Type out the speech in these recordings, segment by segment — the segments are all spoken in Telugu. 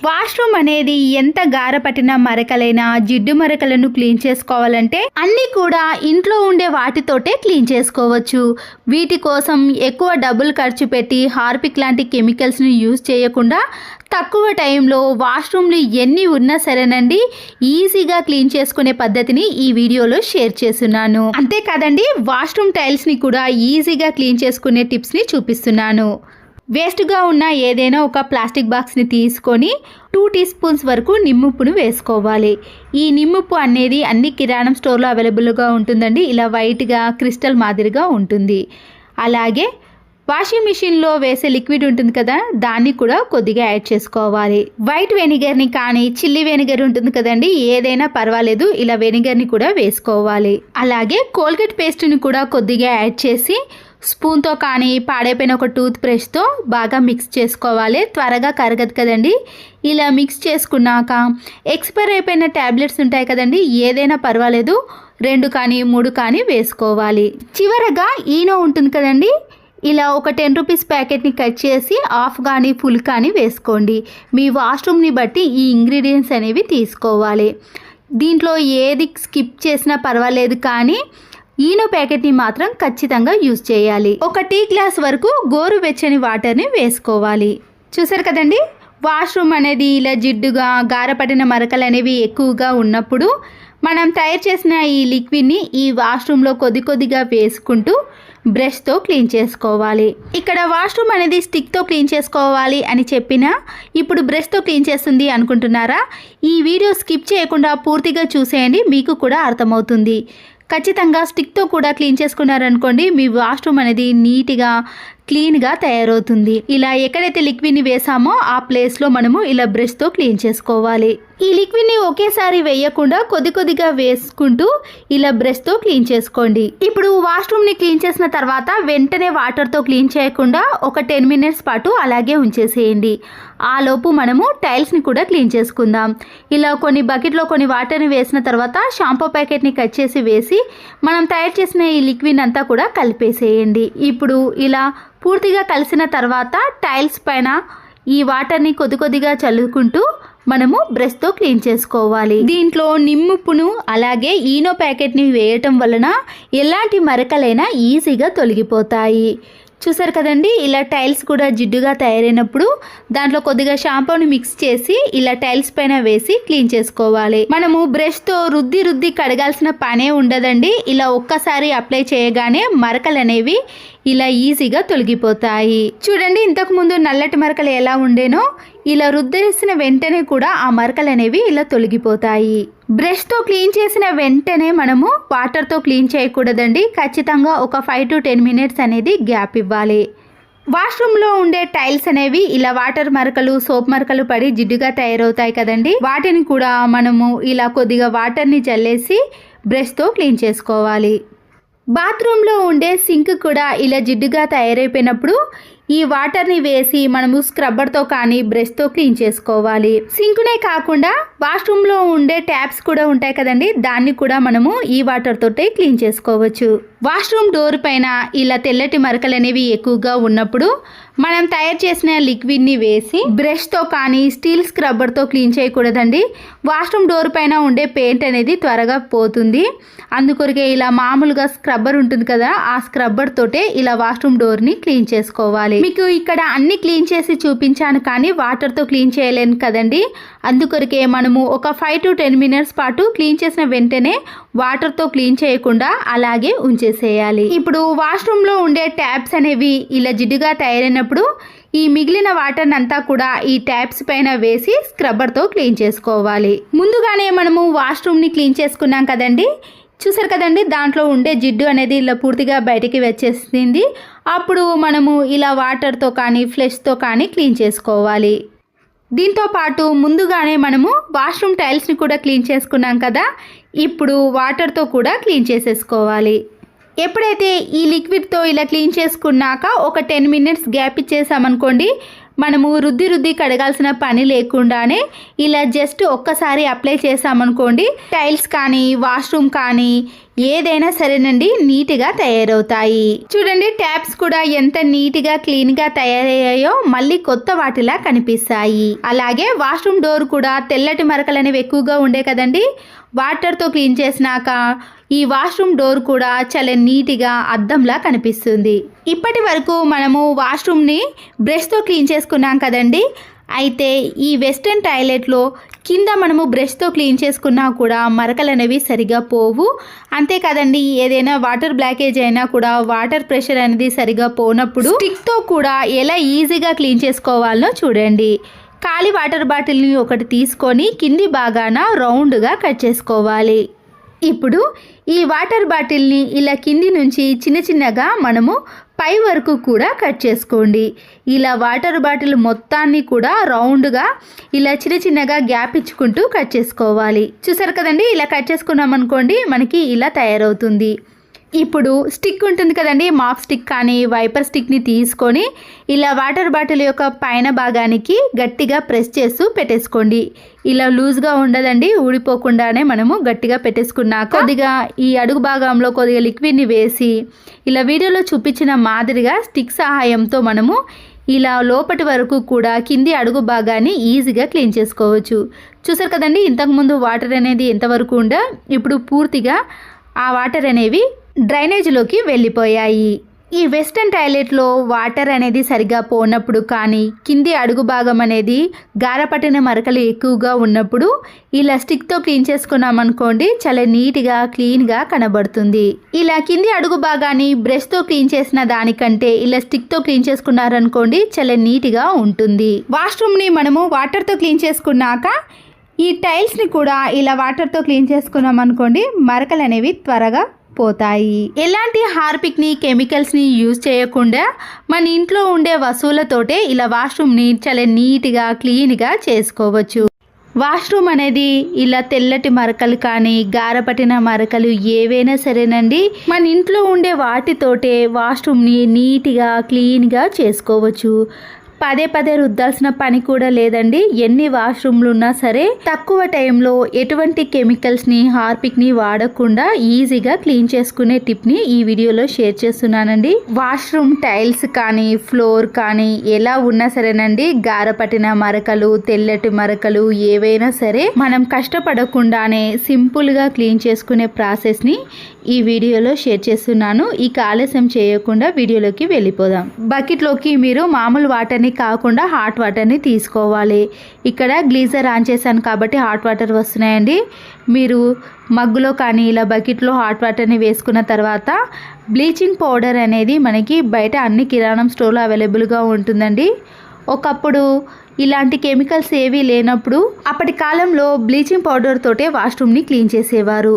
వాష్రూమ్ అనేది ఎంత గారపట్టిన మరకలైనా జిడ్డు మరకలను క్లీన్ చేసుకోవాలంటే అన్నీ కూడా ఇంట్లో ఉండే వాటితోటే క్లీన్ చేసుకోవచ్చు. వీటి కోసం ఎక్కువ డబ్బులు ఖర్చు పెట్టి హార్పిక్ లాంటి కెమికల్స్ని యూజ్ చేయకుండా తక్కువ టైంలో వాష్రూమ్లు ఎన్ని ఉన్నా సరేనండి ఈజీగా క్లీన్ చేసుకునే పద్ధతిని ఈ వీడియోలో షేర్ చేస్తున్నాను. అంతేకాదండి వాష్రూమ్ టైల్స్ని కూడా ఈజీగా క్లీన్ చేసుకునే టిప్స్ని చూపిస్తున్నాను. వేస్ట్గా ఉన్న ఏదైనా ఒక ప్లాస్టిక్ బాక్స్ని తీసుకొని 2 టీ స్పూన్స్ వరకు నిమ్ముప్పును వేసుకోవాలి. ఈ నిమ్ముప్పు అనేది అన్ని కిరాణం స్టోర్లో అవైలబుల్గా ఉంటుందండి. ఇలా వైట్గా క్రిస్టల్ మాదిరిగా ఉంటుంది. అలాగే వాషింగ్ మిషన్లో వేసే లిక్విడ్ ఉంటుంది కదా, దాన్ని కూడా కొద్దిగా యాడ్ చేసుకోవాలి. వైట్ వెనిగర్ని కానీ చిల్లీ వెనిగర్ ఉంటుంది కదండి, ఏదైనా పర్వాలేదు, ఇలా వెనిగర్ని కూడా వేసుకోవాలి. అలాగే కోల్గేట్ పేస్ట్ని కూడా కొద్దిగా యాడ్ చేసి స్పూన్తో కానీ పాడైపోయిన ఒక టూత్ బ్రష్తో బాగా మిక్స్ చేసుకోవాలి. త్వరగా కరగదు కదండి. ఇలా మిక్స్ చేసుకున్నాక ఎక్స్పైర్ అయిపోయిన ట్యాబ్లెట్స్ ఉంటాయి కదండి, ఏదైనా పర్వాలేదు, 2 కానీ 3 కానీ వేసుకోవాలి. చివరగా ఈనో ఉంటుంది కదండి, ఇలా ఒక 10 రూపీస్ ప్యాకెట్ని కట్ చేసి హాఫ్ కానీ ఫుల్ కానీ వేసుకోండి. మీ వాష్రూమ్ని బట్టి ఈ ఇంగ్రీడియంట్స్ అనేవి తీసుకోవాలి. దీంట్లో ఏది స్కిప్ చేసినా పర్వాలేదు, కానీ ఈనో ప్యాకెట్ని మాత్రం ఖచ్చితంగా యూజ్ చేయాలి. ఒక టీ గ్లాస్ వరకు గోరువెచ్చని వాటర్ని వేసుకోవాలి. చూసారు కదండి, వాష్రూమ్ అనేది ఇలా జిడ్డుగా గారపడిన మరకలు అనేవి ఎక్కువగా ఉన్నప్పుడు మనం తయారు చేసిన ఈ లిక్విడ్ని ఈ వాష్రూమ్లో కొద్దిగా వేసుకుంటూ బ్రష్తో క్లీన్ చేసుకోవాలి. ఇక్కడ వాష్రూమ్ అనేది స్టిక్తో క్లీన్ చేసుకోవాలి అని చెప్పినా ఇప్పుడు బ్రష్తో క్లీన్ చేస్తుంది అనుకుంటున్నారా? ఈ వీడియో స్కిప్ చేయకుండా పూర్తిగా చూసేయండి, మీకు కూడా అర్థమవుతుంది. ఖచ్చితంగా స్టిక్తో కూడా క్లీన్ చేసుకున్నారనుకోండి, మీ వాష్రూమ్ అనేది నీట్గా క్లీన్గా తయారవుతుంది. ఇలా ఎక్కడైతే లిక్విడ్ని వేసామో ఆ ప్లేస్లో మనము ఇలా బ్రష్తో క్లీన్ చేసుకోవాలి. ఈ లిక్విడ్ని ఒకేసారి వేయకుండా కొద్దిగా వేసుకుంటూ ఇలా బ్రష్తో క్లీన్ చేసుకోండి. ఇప్పుడు వాష్రూమ్ని క్లీన్ చేసిన తర్వాత వెంటనే వాటర్తో క్లీన్ చేయకుండా ఒక 10 మినిట్స్ పాటు అలాగే ఉంచేసేయండి. ఆ లోపు మనము టైల్స్ని కూడా క్లీన్ చేసుకుందాం. ఇలా కొన్ని బకెట్లో కొన్ని వాటర్ని వేసిన తర్వాత షాంపూ ప్యాకెట్ని కట్ చేసి వేసి మనం తయారు చేసిన ఈ లిక్విడ్ అంతా కూడా కలిపేసేయండి. ఇప్పుడు ఇలా పూర్తిగా కలిసిన తర్వాత టైల్స్ పైన ఈ వాటర్ని కొద్దిగా చల్లుకుంటూ మనము బ్రష్తో క్లీన్ చేసుకోవాలి. దీంట్లో నిమ్ముప్పును అలాగే ఈనో ప్యాకెట్ని వేయటం వలన ఎలాంటి మరకలైనా ఈజీగా తొలగిపోతాయి. చూసారు కదండి, ఇలా టైల్స్ కూడా జిడ్డుగా తయారైనప్పుడు దాంట్లో కొద్దిగా షాంపూని మిక్స్ చేసి ఇలా టైల్స్ పైన వేసి క్లీన్ చేసుకోవాలి. మనము బ్రష్తో రుద్ది కడగాల్సిన పనే ఉండదండి. ఇలా ఒక్కసారి అప్లై చేయగానే మరకలు అనేవి ఇలా ఈజీగా తొలగిపోతాయి. చూడండి, ఇంతకు ముందు నల్లటి మరకలు ఎలా ఉండేనో ఇలా రుద్దేసిన వెంటనే కూడా ఆ మరకలు అనేవి ఇలా తొలగిపోతాయి. బ్రష్తో క్లీన్ చేసిన వెంటనే మనము వాటర్తో క్లీన్ చేయకూడదండి. ఖచ్చితంగా ఒక 5 to 10 మినిట్స్ అనేది గ్యాప్ ఇవ్వాలి. వాష్రూమ్లో ఉండే టైల్స్ అనేవి ఇలా వాటర్ మరకలు సోప్ మరకలు పడి జిడ్డుగా తయారవుతాయి కదండి, వాటిని కూడా మనము ఇలా కొద్దిగా వాటర్ని చల్లేసి బ్రష్తో క్లీన్ చేసుకోవాలి. బాత్రూంలో ఉండే సింక్ కూడా ఇలా జిడ్డుగా తయారైపోయినప్పుడు ఈ వాటర్ని వేసి మనము స్క్రబ్బర్తో కానీ బ్రష్తో క్లీన్ చేసుకోవాలి. సింకునే కాకుండా వాష్రూమ్లో ఉండే ట్యాప్స్ కూడా ఉంటాయి కదండి, దాన్ని కూడా మనము ఈ వాటర్ తోటే క్లీన్ చేసుకోవచ్చు. వాష్రూమ్ డోర్ పైన ఇలా తెల్లటి మరకలు అనేవి ఎక్కువగా ఉన్నప్పుడు మనం తయారు చేసిన లిక్విడ్ని వేసి బ్రష్తో కానీ స్టీల్ స్క్రబ్బర్తో క్లీన్ చేయకూడదండి. వాష్రూమ్ డోర్ పైన ఉండే పెయింట్ అనేది త్వరగా పోతుంది. అందుకొరకే ఇలా మామూలుగా స్క్రబ్బర్ ఉంటుంది కదా, ఆ స్క్రబ్బర్ తోటే ఇలా వాష్రూమ్ డోర్ని క్లీన్ చేసుకోవాలి. మీకు ఇక్కడ అన్ని క్లీన్ చేసి చూపించాను, కానీ వాటర్తో క్లీన్ చేయలేను కదండి. అందుకొరకే మనము ఒక 5 to 10 మినిట్స్ పాటు క్లీన్ చేసిన వెంటనే వాటర్తో క్లీన్ చేయకుండా అలాగే ఉంచేసేయాలి. ఇప్పుడు వాష్రూమ్లో ఉండే ట్యాప్స్ అనేవి ఇలా జిడ్డుగా తయారైనప్పుడు ఈ మిగిలిన వాటర్ అంతా కూడా ఈ ట్యాప్స్ పైన వేసి స్క్రబ్బర్తో క్లీన్ చేసుకోవాలి. ముందుగానే మనము వాష్రూమ్ని క్లీన్ చేసుకున్నాం కదండి, చూసారు కదండి, దాంట్లో ఉండే జిడ్డు అనేది ఇలా పూర్తిగా బయటికి వచ్చేసింది. అప్పుడు మనము ఇలా వాటర్తో కానీ ఫ్లష్తో కానీ క్లీన్ చేసుకోవాలి. దీంతో పాటు ముందుగానే మనము వాష్రూమ్ టైల్స్ని కూడా క్లీన్ చేసుకున్నాం కదా, ఇప్పుడు వాటర్తో కూడా క్లీన్ చేసేసుకోవాలి. ఎప్పుడైతే ఈ లిక్విడ్తో ఇలా క్లీన్ చేసుకున్నాక ఒక 10 మినిట్స్ గ్యాప్ ఇచ్చేసామనుకోండి, మనము రుద్ది కడగాల్సిన పని లేకుండానే ఇలా జస్ట్ ఒక్కసారి అప్లై చేసామనుకోండి, టైల్స్ కానీ వాష్రూమ్ కానీ ఏదైనా సరేనండి నీట్గా తయారవుతాయి. చూడండి ట్యాప్స్ కూడా ఎంత నీట్గా క్లీన్గా తయారయ్యాయో మళ్ళీ కొత్త వాటిలా కనిపిస్తాయి. అలాగే వాష్రూమ్ డోర్ కూడా తెల్లటి మరకలు అనేవి ఎక్కువగా ఉండే కదండి, వాటర్తో క్లీన్ చేసినాక ఈ వాష్రూమ్ డోర్ కూడా చాలా నీట్గా అద్దంలా కనిపిస్తుంది. ఇప్పటి వరకు మనము వాష్రూమ్ని బ్రష్తో క్లీన్ చేసుకున్నాం కదండి, అయితే ఈ వెస్ట్రన్ టాయిలెట్లో కింద మనము బ్రష్తో క్లీన్ చేసుకున్నా కూడా మరకలు అనేవి సరిగా పోవు. అంతే కదండి, ఏదైనా వాటర్ బ్లాకేజ్ అయినా కూడా వాటర్ ప్రెషర్ అనేది సరిగా పోనప్పుడు స్టిక్తో కూడా ఎలా ఈజీగా క్లీన్ చేసుకోవాలో చూడండి. ఖాళీ వాటర్ బాటిల్ని ఒకటి తీసుకొని కింది భాగాన రౌండ్గా కట్ చేసుకోవాలి. ఇప్పుడు ఈ వాటర్ బాటిల్ని ఇలా కింది నుంచి చిన్న చిన్నగా మనము పై వరకు కూడా కట్ చేసుకోండి. ఇలా వాటర్ బాటిల్ మొత్తాన్ని కూడా రౌండ్గా ఇలా చిన్న చిన్నగా గ్యాప్ ఇచ్చుకుంటూ కట్ చేసుకోవాలి. చూసారు కదండి, ఇలా కట్ చేసుకున్నాం అనుకోండి మనకి ఇలా తయారవుతుంది. ఇప్పుడు స్టిక్ ఉంటుంది కదండి, మాప్ స్టిక్ కానీ వైపర్ స్టిక్ని తీసుకొని ఇలా వాటర్ బాటిల్ యొక్క పైన భాగానికి గట్టిగా ప్రెస్ చేస్తూ పెట్టేసుకోండి. ఇలా లూజ్గా ఉండదండి, ఊడిపోకుండానే మనము గట్టిగా పెట్టేసుకున్నాక కొద్దిగా ఈ అడుగు భాగంలో కొద్దిగా లిక్విడ్ని వేసి ఇలా వీడియోలో చూపించిన మాదిరిగా స్టిక్ సహాయంతో మనము ఇలా లోపటి వరకు కూడా కింది అడుగు భాగాన్ని ఈజీగా క్లీన్ చేసుకోవచ్చు. చూసారు కదండి, ఇంతకుముందు వాటర్ అనేది ఎంతవరకు ఉందో ఇప్పుడు పూర్తిగా ఆ వాటర్ అనేవి డ్రైనేజ్లోకి వెళ్ళిపోయాయి. ఈ వెస్ట్రన్ టాయిలెట్లో వాటర్ అనేది సరిగా పోనప్పుడు కానీ కింది అడుగు భాగం అనేది గారపట్టిన మరకలు ఎక్కువగా ఉన్నప్పుడు ఇలా స్టిక్తో క్లీన్ చేసుకున్నాం అనుకోండి చాలా నీట్గా క్లీన్గా కనబడుతుంది. ఇలా కింది అడుగు భాగాన్ని బ్రష్తో క్లీన్ చేసిన దానికంటే ఇలా స్టిక్తో క్లీన్ చేసుకున్నారనుకోండి చాలా నీట్గా ఉంటుంది. వాష్రూమ్ని మనము వాటర్తో క్లీన్ చేసుకున్నాక ఈ టైల్స్ని కూడా ఇలా వాటర్తో క్లీన్ చేసుకున్నాం అనుకోండి మరకలు అనేవి త్వరగా పోతాయి. ఎలాంటి హార్పిక్ని కెమికల్స్ని యూజ్ చేయకుండా మన ఇంట్లో ఉండే వస్తువులతోటే ఇలా వాష్రూమ్ని చాలా నీట్గా క్లీన్గా చేసుకోవచ్చు. వాష్రూమ్ అనేది ఇలా తెల్లటి మరకలు కానీ గారపట్టిన మరకలు ఏవైనా సరేనండి మన ఇంట్లో ఉండే వాటితోటే వాష్రూమ్ని నీట్గా క్లీన్గా చేసుకోవచ్చు. పదే పదే రుద్దాల్సిన పని కూడా లేదండి. ఎన్ని వాష్రూమ్లు ఉన్నా సరే తక్కువ టైంలో ఎటువంటి కెమికల్స్ని హార్పిక్ని వాడకుండా ఈజీగా క్లీన్ చేసుకునే టిప్ని ఈ వీడియోలో షేర్ చేస్తున్నానండి. వాష్రూమ్ టైల్స్ కానీ ఫ్లోర్ కానీ ఎలా ఉన్నా సరేనండి గారపట్టిన మరకలు తెల్లటి మరకలు ఏవైనా సరే మనం కష్టపడకుండానే సింపుల్గా క్లీన్ చేసుకునే ప్రాసెస్ని ఈ వీడియోలో షేర్ చేస్తున్నాను. ఇక ఆలస్యం చేయకుండా వీడియోలోకి వెళ్ళిపోదాం. బకెట్లోకి మీరు మామూలు వాటర్ని కాకుండా హాట్ వాటర్ని తీసుకోవాలి. ఇక్కడ గ్లీజర్ ఆన్ చేశాను కాబట్టి హాట్ వాటర్ వస్తున్నాయండి. మీరు మగ్గులో కానీ ఇలా బకెట్లో హాట్ వాటర్ని వేసుకున్న తర్వాత బ్లీచింగ్ పౌడర్ అనేది మనకి బయట అన్ని కిరాణం స్టోర్లో అవైలబుల్గా ఉంటుందండి. ఒకప్పుడు ఇలాంటి కెమికల్స్ ఏవీ లేనప్పుడు అప్పటి కాలంలో బ్లీచింగ్ పౌడర్ తోటే వాష్రూమ్ని క్లీన్ చేసేవారు.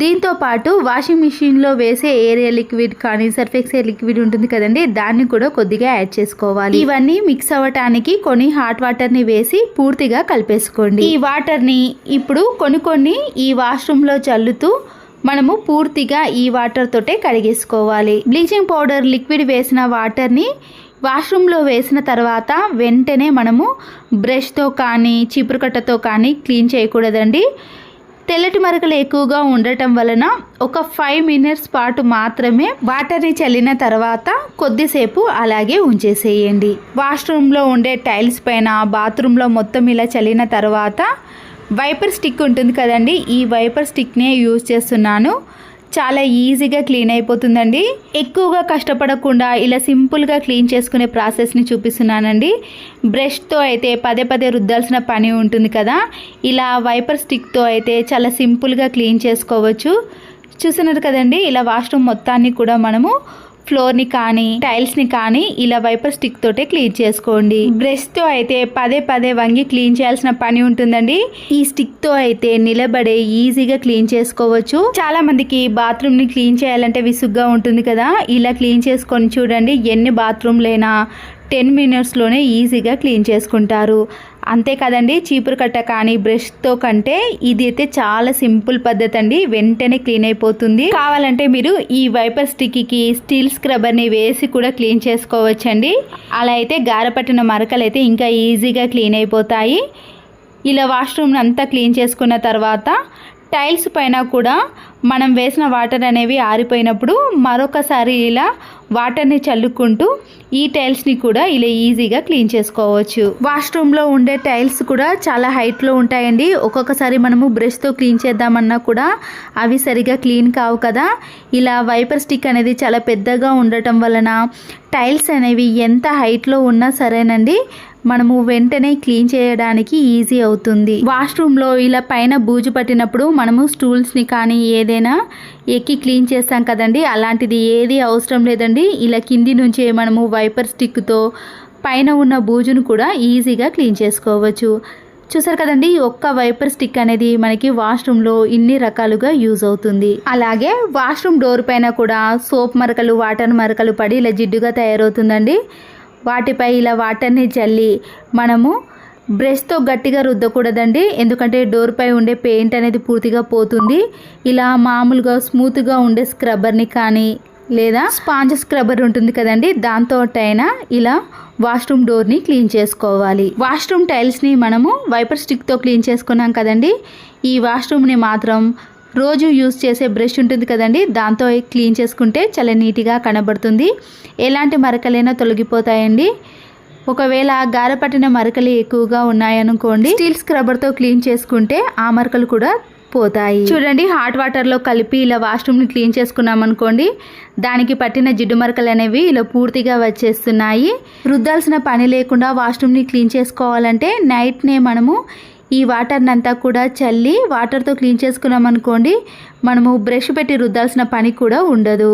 దీంతో పాటు వాషింగ్ మిషన్లో వేసే ఏరియా లిక్విడ్ కానీ సర్ఫెక్సల్ లిక్విడ్ ఉంటుంది కదండి, దాన్ని కూడా కొద్దిగా యాడ్ చేసుకోవాలి. ఇవన్నీ మిక్స్ అవ్వటానికి కొన్ని హాట్ వాటర్ని వేసి పూర్తిగా కలిపేసుకోండి. ఈ వాటర్ని ఇప్పుడు కొన్ని ఈ వాష్రూమ్లో చల్లుతూ మనము పూర్తిగా ఈ వాటర్ తోటే కడిగేసుకోవాలి. బ్లీచింగ్ పౌడర్ లిక్విడ్ వేసిన వాటర్ని వాష్రూమ్లో వేసిన తర్వాత వెంటనే మనము బ్రష్తో కానీ చీపురుకట్టతో కానీ క్లీన్ చేయకూడదండి. తెల్లటి మరకలు ఎక్కువగా ఉండటం వలన ఒక 5 మినిట్స్ పాటు మాత్రమే వాటర్ని చల్లిన తర్వాత కొద్దిసేపు అలాగే ఉంచేసేయండి. వాష్రూమ్లో ఉండే టైల్స్ పైన బాత్రూంలో మొత్తం ఇలా చల్లిన తర్వాత వైపర్ స్టిక్ ఉంటుంది కదండి, ఈ వైపర్ స్టిక్నే యూజ్ చేస్తున్నాను. చాలా ఈజీగా క్లీన్ అయిపోతుందండి. ఎక్కువగా కష్టపడకుండా ఇలా సింపుల్గా క్లీన్ చేసుకునే ప్రాసెస్ని చూపిస్తున్నానండి. బ్రష్తో అయితే పదే పదే రుద్దాల్సిన పని ఉంటుంది కదా, ఇలా వైపర్ స్టిక్తో అయితే చాలా సింపుల్గా క్లీన్ చేసుకోవచ్చు. చూస్తున్నారు కదండి, ఇలా వాష్రూమ్ మొత్తాన్ని కూడా మనము ఫ్లోర్ని కానీ టైల్స్ని కానీ ఇలా వైపర్ స్టిక్ తోటే క్లీన్ చేసుకోండి. బ్రష్తో అయితే పదే పదే వంగి క్లీన్ చేయాల్సిన పని ఉంటుందండి. ఈ స్టిక్తో అయితే నిలబడే ఈజీగా క్లీన్ చేసుకోవచ్చు. చాలా మందికి బాత్రూమ్ని క్లీన్ చేయాలంటే విసుగ్గా ఉంటుంది కదా, ఇలా క్లీన్ చేసుకొని చూడండి, ఎన్ని బాత్రూమ్లైనా 10 మినిట్స్లోనే ఈజీగా క్లీన్ చేసుకుంటారు. అంతే కదండి, చీపురు కట్ట కానీ బ్రష్తో కంటే ఇది అయితే చాలా సింపుల్ పద్ధతి అండి, వెంటనే క్లీన్ అయిపోతుంది. కావాలంటే మీరు ఈ వైపర్ స్టిక్కి స్టీల్ స్క్రబ్బర్ని వేసి కూడా క్లీన్ చేసుకోవచ్చండి. అలా అయితే గారపట్టిన మరకలు అయితే ఇంకా ఈజీగా క్లీన్ అయిపోతాయి. ఇలా వాష్రూమ్ అంతా క్లీన్ చేసుకున్న తర్వాత టైల్స్ పైన కూడా మనం వేసిన వాటర్ అనేవి ఆరిపోయినప్పుడు మరొకసారి ఇలా వాటర్ని చల్లుకుంటూ ఈ టైల్స్ని కూడా ఇలా ఈజీగా క్లీన్ చేసుకోవచ్చు. వాష్రూమ్లో ఉండే టైల్స్ కూడా చాలా హైట్లో ఉంటాయండి. ఒక్కొక్కసారి మనము బ్రష్తో క్లీన్ చేద్దామన్నా కూడా అవి సరిగా క్లీన్ కావు కదా. ఇలా వైపర్ స్టిక్ అనేది చాలా పెద్దగా ఉండటం వలన టైల్స్ అనేవి ఎంత హైట్లో ఉన్నా సరేనండి మనము వెంటనే క్లీన్ చేయడానికి ఈజీ అవుతుంది. వాష్రూమ్లో ఇలా పైన బూజు పట్టినప్పుడు మనము స్టూల్స్ని కానీ ఏదైనా ఎక్కి క్లీన్ చేస్తాం కదండి, అలాంటిది ఏది అవసరం లేదండి. ఇలా కింది నుంచే మనము వైపర్ స్టిక్తో పైన ఉన్న బూజును కూడా ఈజీగా క్లీన్ చేసుకోవచ్చు. చూసారు కదండి, ఒక్క వైపర్ స్టిక్ అనేది మనకి వాష్రూమ్లో ఇన్ని రకాలుగా యూజ్ అవుతుంది. అలాగే వాష్రూమ్ డోర్ పైన కూడా సోప్ మరకలు, వాటర్ మరకలు పడి ఇలా జిడ్డుగా తయారవుతుందండి. వాటిపై ఇలా వాటర్ని చల్లి మనము బ్రష్తో గట్టిగా రుద్దకూడదండి, ఎందుకంటే డోర్ పై ఉండే పెయింట్ అనేది పూర్తిగా పోతుంది. ఇలా మామూలుగా స్మూత్గా ఉండే స్క్రబ్బర్ని కానీ లేదా స్పాంజ్ స్క్రబ్బర్ ఉంటుంది కదండి, దాంతో అయినా ఇలా వాష్రూమ్ డోర్ని క్లీన్ చేసుకోవాలి. వాష్రూమ్ టైల్స్ని మనము వైపర్ స్టిక్తో క్లీన్ చేసుకున్నాం కదండి, ఈ వాష్రూమ్ని మాత్రం రోజు యూజ్ చేసే బ్రష్ ఉంటుంది కదండి, దాంతో క్లీన్ చేసుకుంటే చాలా నీట్గా కనబడుతుంది. ఎలాంటి మరకలైనా తొలగిపోతాయండి. ఒకవేళ గారపట్టిన మరకలు ఎక్కువగా ఉన్నాయనుకోండి, స్టీల్ స్క్రబ్బర్తో క్లీన్ చేసుకుంటే ఆ మరకలు కూడా పోతాయి. చూడండి, హాట్ వాటర్లో కలిపి ఇలా వాష్రూమ్ని క్లీన్ చేసుకున్నాం అనుకోండి, దానికి పట్టిన జిడ్డు మరకలు అనేవి ఇలా పూర్తిగా వచ్చేస్తున్నాయి. రుద్దాల్సిన పని లేకుండా వాష్రూమ్ని క్లీన్ చేసుకోవాలంటే నైట్నే మనము ఈ వాటర్ని అంతా కూడా చల్లి వాటర్తో క్లీన్ చేసుకున్నాం అనుకోండి, మనము బ్రష్ పెట్టి రుద్దాల్సిన పని కూడా ఉండదు.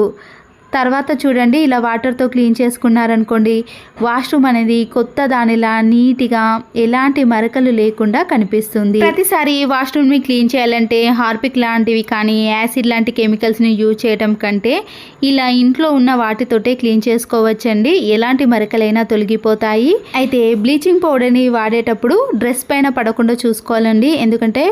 తర్వాత చూడండి, ఇలా వాటర్తో క్లీన్ చేసుకున్నారనుకోండి, వాష్రూమ్ అనేది కొత్త దానిలా నీట్గా ఎలాంటి మరకలు లేకుండా కనిపిస్తుంది. ప్రతిసారి వాష్రూమ్ని క్లీన్ చేయాలంటే హార్పిక్ లాంటివి కానీ యాసిడ్ లాంటి కెమికల్స్ని యూజ్ చేయడం కంటే ఇలా ఇంట్లో ఉన్న వాటితోటే క్లీన్ చేసుకోవచ్చండి. ఎలాంటి మరకలైనా తొలగిపోతాయి. అయితే బ్లీచింగ్ పౌడర్ని వాడేటప్పుడు డ్రెస్ పైన పడకుండా చూసుకోవాలండి, ఎందుకంటే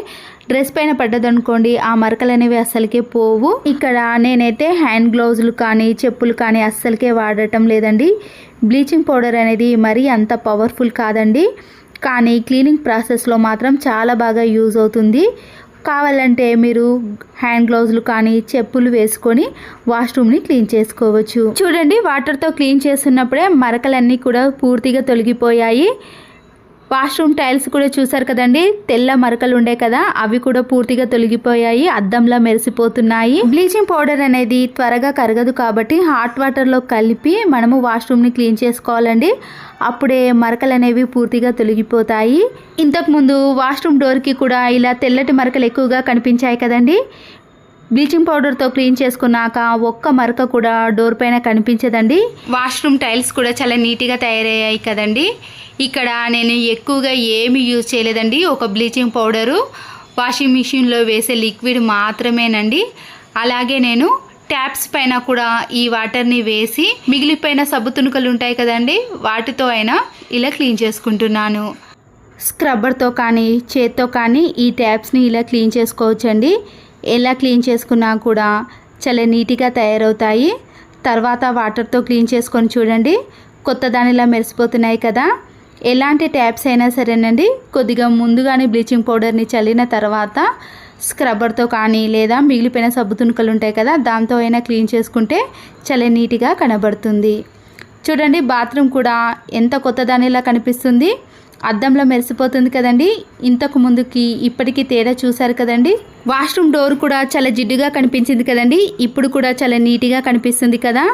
డ్రెస్ పైన పడ్డదనుకోండి ఆ మరకలు అనేవి అస్సలకే పోవు. ఇక్కడ నేనైతే హ్యాండ్ గ్లౌజులు కానీ చెప్పులు కానీ అస్సలకే వాడటం లేదండి. బ్లీచింగ్ పౌడర్ అనేది మరీ అంత పవర్ఫుల్ కాదండి, కానీ క్లీనింగ్ ప్రాసెస్లో మాత్రం చాలా బాగా యూజ్ అవుతుంది. కావాలంటే మీరు హ్యాండ్ గ్లౌజులు కానీ చెప్పులు వేసుకొని వాష్రూమ్ని క్లీన్ చేసుకోవచ్చు. చూడండి, వాటర్తో క్లీన్ చేస్తున్నప్పుడే మరకలన్నీ కూడా పూర్తిగా తొలగిపోయాయి. వాష్రూమ్ టైల్స్ కూడా చూసారు కదండి, తెల్ల మరకలు ఉండే కదా, అవి కూడా పూర్తిగా తొలగిపోయాయి, అద్దంలా మెరిసిపోతున్నాయి. బ్లీచింగ్ పౌడర్ అనేది త్వరగా కరగదు కాబట్టి హాట్ వాటర్లో కలిపి మనము వాష్రూమ్ని క్లీన్ చేసుకోవాలండి. అప్పుడే మరకలు అనేవి పూర్తిగా తొలగిపోతాయి. ఇంతకుముందు వాష్రూమ్ డోర్కి కూడా ఇలా తెల్లటి మరకలు ఎక్కువగా కనిపించాయి కదండి. బ్లీచింగ్ పౌడర్తో క్లీన్ చేసుకున్నాక ఒక్క మరక కూడా డోర్ పైన కనిపించదండి. వాష్రూమ్ టైల్స్ కూడా చాలా నీట్గా తయారయ్యాయి కదండి. ఇక్కడ నేను ఎక్కువగా ఏమి యూజ్ చేయలేదండి, ఒక బ్లీచింగ్ పౌడరు, వాషింగ్ మిషన్లో వేసే లిక్విడ్ మాత్రమేనండి. అలాగే నేను ట్యాప్స్ పైన కూడా ఈ వాటర్ని వేసి మిగిలిపోయిన సబ్బు తునుకలు ఉంటాయి కదండి, వాటితో అయినా ఇలా క్లీన్ చేసుకుంటున్నాను. స్క్రబ్బర్తో కానీ చేత్తో కానీ ఈ ట్యాప్స్ని ఇలా క్లీన్ చేసుకోవచ్చండి. ఎలా క్లీన్ చేసుకున్నా కూడా చాలా నీట్గా తయారవుతాయి. తర్వాత వాటర్తో క్లీన్ చేసుకొని చూడండి, కొత్త దానిలా మెరిసిపోతున్నాయి కదా. ఎలాంటి ట్యాప్స్ అయినా సరేనండి, కొద్దిగా ముందుగానే బ్లీచింగ్ పౌడర్ని చల్లిన తర్వాత స్క్రబ్బర్తో కానీ లేదా మిగిలిపోయిన సబ్బు తునుకలు ఉంటాయి కదా, దాంతో అయినా క్లీన్ చేసుకుంటే చాలా నీట్గా కనబడుతుంది. చూడండి, బాత్రూమ్ కూడా ఎంత కొత్త దానిలా కనిపిస్తుంది, అద్దంలో మెరిసిపోతుంది కదండి. ఇంతకు ముందుకి ఇప్పటికీ తేడా చూసారు కదండి. వాష్రూమ్ డోర్ కూడా చాలా జిడ్డుగా కనిపించింది కదండి, ఇప్పుడు కూడా చాలా నీట్గా కనిపిస్తుంది కదా.